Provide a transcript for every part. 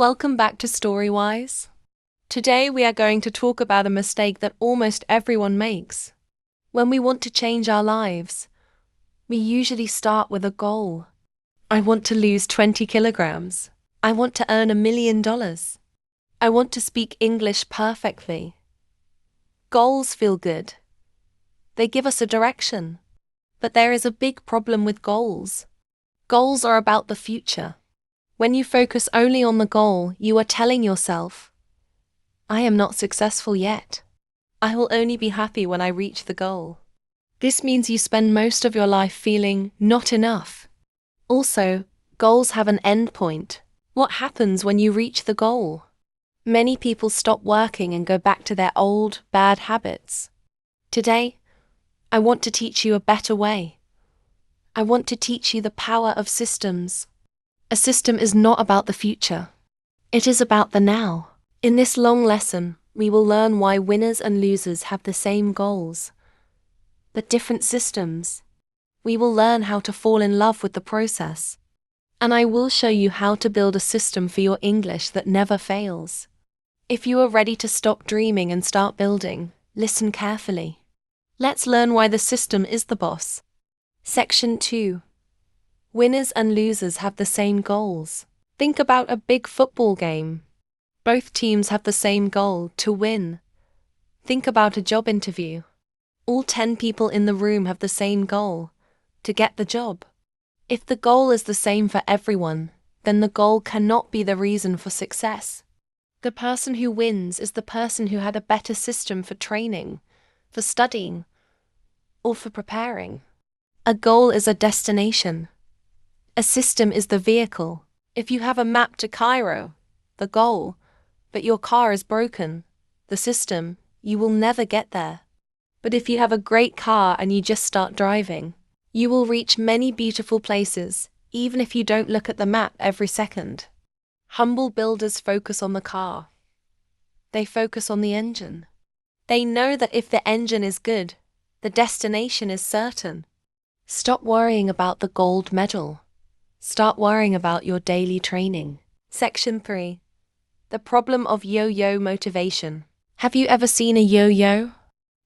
Welcome back to Storywise. Today we are going to talk about a mistake that almost everyone makes. When we want to change our lives, we usually start with a goal. I want to lose 20 kilograms. I want to earn $1 million. I want to speak English perfectly. Goals feel good. They give us a direction. But there is a big problem with goals. Goals are about the future. When you focus only on the goal, you are telling yourself, I am not successful yet. I will only be happy when I reach the goal. This means you spend most of your life feeling not enough. Also, goals have an end point. What happens when you reach the goal? Many people stop working and go back to their old, bad habits. Today, I want to teach you a better way. I want to teach you the power of systems. A system is not about the future. It is about the now. In this long lesson, we will learn why winners and losers have the same goals, but different systems. We will learn how to fall in love with the process. And I will show you how to build a system for your English that never fails. If you are ready to stop dreaming and start building, listen carefully. Let's learn why the system is the boss. Section 2. Winners and losers have the same goals. Think about a big football game. Both teams have the same goal, to win. Think about a job interview. All 10 people in the room have the same goal, to get the job. If the goal is the same for everyone, then the goal cannot be the reason for success. The person who wins is the person who had a better system for training, for studying, or for preparing. A goal is a destination. A system is the vehicle. If you have a map to Cairo, the goal, but your car is broken, the system, you will never get there. But if you have a great car and you just start driving, you will reach many beautiful places, even if you don't look at the map every second. Humble builders focus on the car. They focus on the engine. They know that if the engine is good, the destination is certain. Stop worrying about the gold medal. Start worrying about your daily training. Section 3. The problem of yo-yo motivation. Have you ever seen a yo-yo?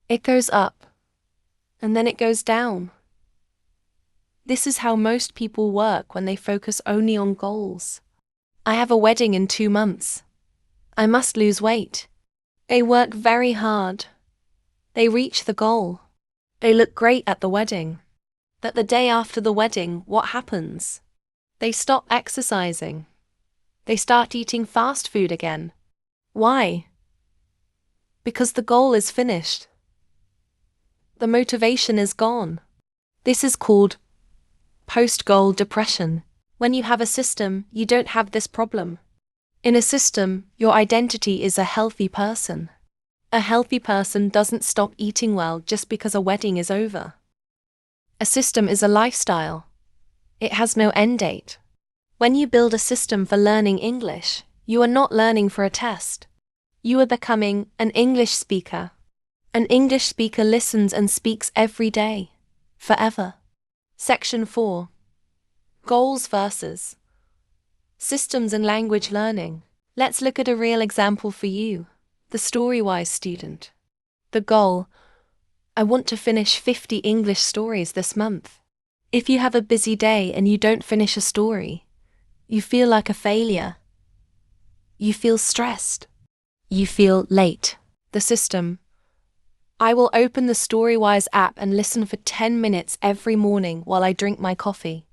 It goes up, and then it goes down. This is how most people work when they focus only on goals. I have a wedding in 2 months. I must lose weight. They work very hard. They reach the goal. They look great at the wedding. But the day after the wedding, what happens? They stop exercising. They start eating fast food again. Why? Because the goal is finished. The motivation is gone. This is called post-goal depression. When you have a system, you don't have this problem. In a system, your identity is a healthy person. A healthy person doesn't stop eating well just because a wedding is over. A system is a lifestyle. It has no end date. When you build a system for learning English, you are not learning for a test. You are becoming an English speaker. An English speaker listens and speaks every day, forever. Section 4. Goals versus systems in language learning. Let's look at a real example for you, the Storywise student. The goal: I want to finish 50 English stories this month. If you have a busy day and you don't finish a story, you feel like a failure. You feel stressed. You feel late. The system: I will open the Storywise app and listen for 10 minutes every morning while I drink my coffee.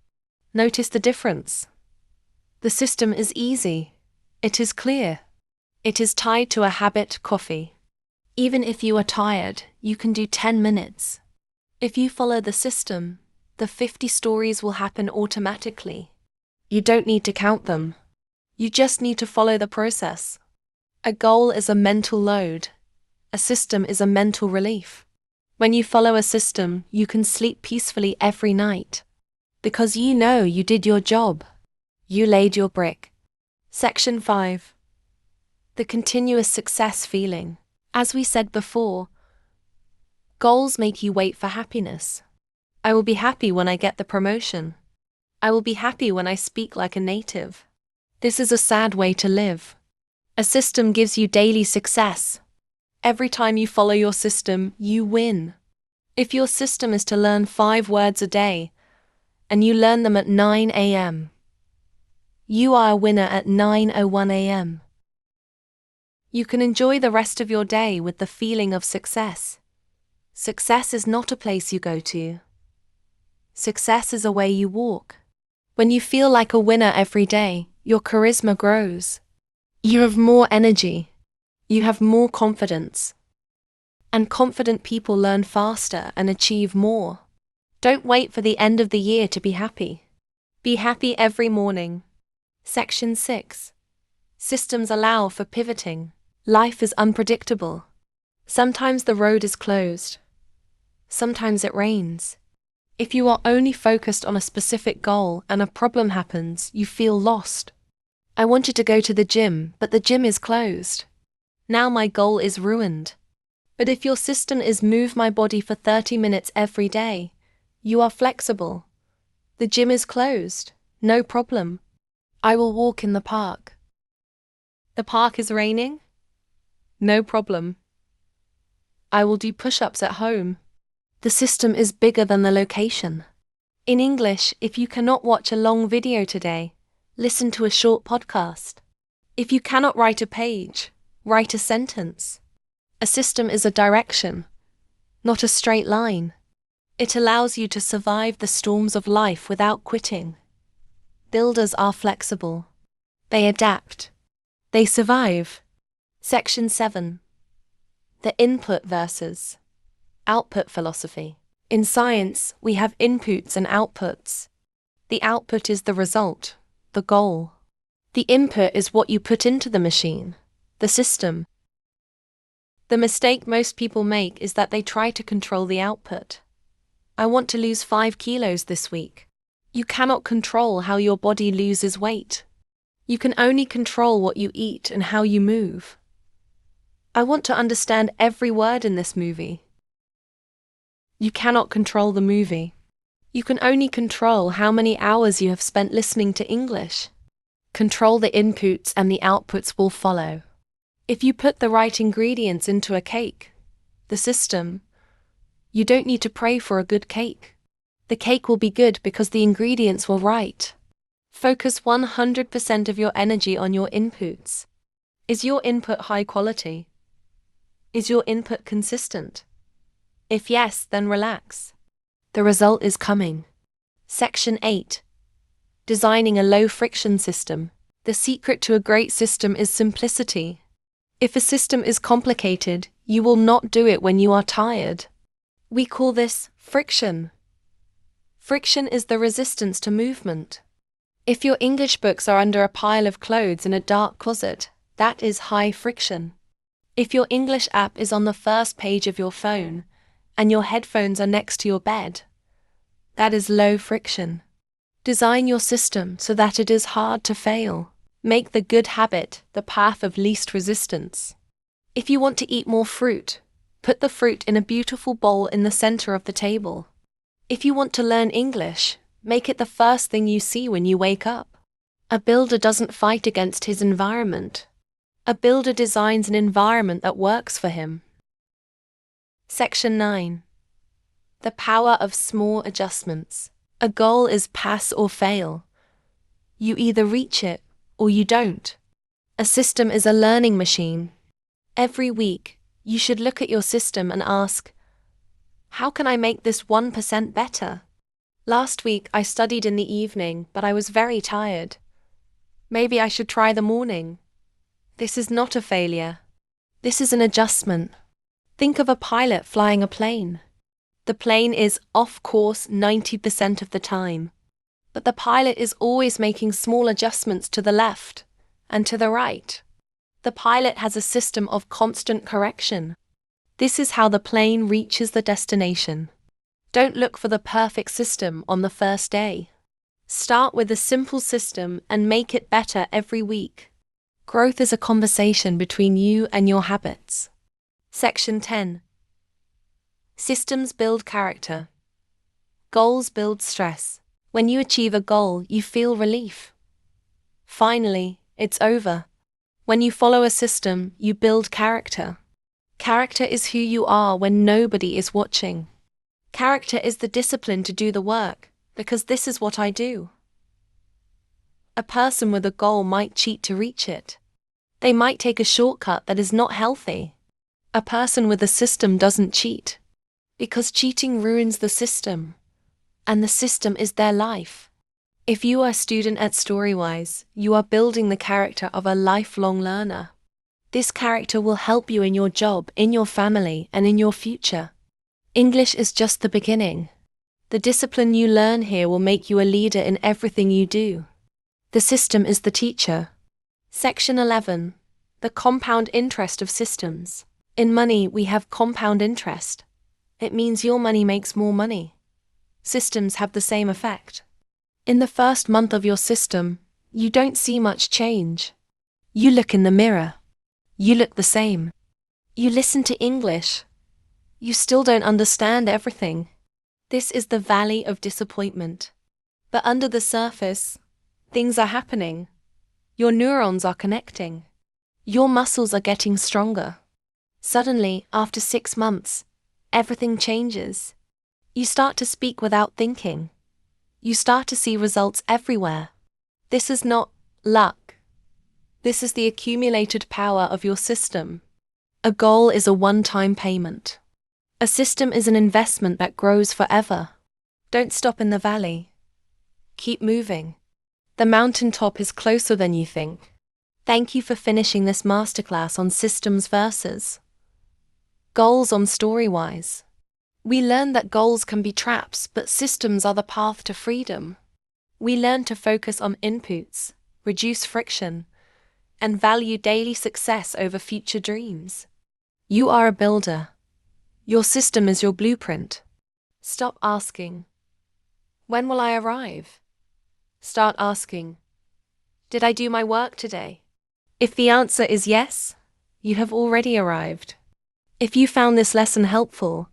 Notice the difference. The system is easy. It is clear. It is tied to a habit: coffee. Even if you are tired, you can do 10 minutes. If you follow the system, the 50 stories will happen automatically. You don't need to count them. You just need to follow the process. A goal is a mental load. A system is a mental relief. When you follow a system, you can sleep peacefully every night. Because you know you did your job. You laid your brick. Section 5. The continuous success feeling. As we said before, goals make you wait for happiness. I will be happy when I get the promotion. I will be happy when I speak like a native. This is a sad way to live. A system gives you daily success. Every time you follow your system, you win. If your system is to learn 5 words a day, and you learn them at 9 a.m., you are a winner at 9:01 a.m. You can enjoy the rest of your day with the feeling of success. Success is not a place you go to. Success is a way you walk. When you feel like a winner every day, your charisma grows. You have more energy. You have more confidence. And confident people learn faster and achieve more. Don't wait for the end of the year to be happy. Be happy every morning. Section 6. Systems allow for pivoting. Life is unpredictable. Sometimes the road is closed. Sometimes it rains. If you are only focused on a specific goal and a problem happens, you feel lost. I wanted to go to the gym, but the gym is closed. Now my goal is ruined. But if your system is move my body for 30 minutes every day, you are flexible. The gym is closed. No problem. I will walk in the park. The park is raining? No problem. I will do push-ups at home. The system is bigger than the location. In English, if you cannot watch a long video today, listen to a short podcast. If you cannot write a page, write a sentence. A system is a direction, not a straight line. It allows you to survive the storms of life without quitting. Builders are flexible. They adapt. They survive. Section 7. The input versus output philosophy. In science, we have inputs and outputs. The output is the result, the goal. The input is what you put into the machine, the system. The mistake most people make is that they try to control the output. I want to lose 5 kilos this week. You cannot control how your body loses weight. You can only control what you eat and how you move. I want to understand every word in this movie. You cannot control the movie. You can only control how many hours you have spent listening to English. Control the inputs and the outputs will follow. If you put the right ingredients into a cake, the system, you don't need to pray for a good cake. The cake will be good because the ingredients were right. Focus 100% of your energy on your inputs. Is your input high quality? Is your input consistent? If yes, then relax. The result is coming. Section 8. Designing a low-friction system. The secret to a great system is simplicity. If a system is complicated, you will not do it when you are tired. We call this friction. Friction is the resistance to movement. If your English books are under a pile of clothes in a dark closet, that is high friction. If your English app is on the first page of your phone, and your headphones are next to your bed, that is low friction. Design your system so that it is hard to fail. Make the good habit the path of least resistance. If you want to eat more fruit, put the fruit in a beautiful bowl in the center of the table. If you want to learn English, make it the first thing you see when you wake up. A builder doesn't fight against his environment. A builder designs an environment that works for him. Section 9. The power of small adjustments. A goal is pass or fail. You either reach it or you don't. A system is a learning machine. Every week, you should look at your system and ask, how can I make this 1% better? Last week I studied in the evening, but I was very tired. Maybe I should try the morning. This is not a failure. This is an adjustment. Think of a pilot flying a plane. The plane is off course 90% of the time, but the pilot is always making small adjustments to the left and to the right. The pilot has a system of constant correction. This is how the plane reaches the destination. Don't look for the perfect system on the first day. Start with a simple system and make it better every week. Growth is a conversation between you and your habits. Section 10. Systems build character. Goals build stress. When you achieve a goal, you feel relief. Finally, It's over. When you follow a system, you build character. Character is who you are when nobody is watching. Character is the discipline to do the work, because this is what I do. A person with a goal might cheat to reach it. They might take a shortcut that is not healthy. A person with a system doesn't cheat, because cheating ruins the system, and the system is their life. If you are a student at Storywise, you are building the character of a lifelong learner. This character will help you in your job, in your family, and in your future. English is just the beginning. The discipline you learn here will make you a leader in everything you do. The system is the teacher. Section 11. The compound interest of systems. In money, we have compound interest. It means your money makes more money. Systems have the same effect. In the first month of your system, you don't see much change. You look in the mirror. You look the same. You listen to English. You still don't understand everything. This is the valley of disappointment. But under the surface, things are happening. Your neurons are connecting. Your muscles are getting stronger. Suddenly, after 6 months, everything changes. You start to speak without thinking. You start to see results everywhere. This is not luck. This is the accumulated power of your system. A goal is a one-time payment. A system is an investment that grows forever. Don't stop in the valley. Keep moving. The mountaintop is closer than you think. Thank you for finishing this masterclass on systems versus goals on Storywise. We learned that goals can be traps, but systems are the path to freedom. We learned to focus on inputs, reduce friction, and value daily success over future dreams. You are a builder. Your system is your blueprint. Stop asking, when will I arrive? Start asking, did I do my work today? If the answer is yes, you have already arrived. If you found this lesson helpful,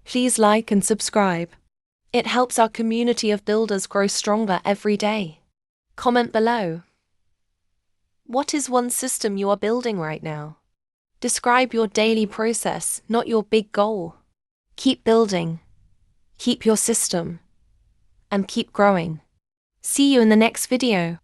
please like and subscribe. It helps our community of builders grow stronger every day. Comment below. What is one system you are building right now? Describe your daily process, not your big goal. Keep building. Keep your system. And keep growing. See you in the next video.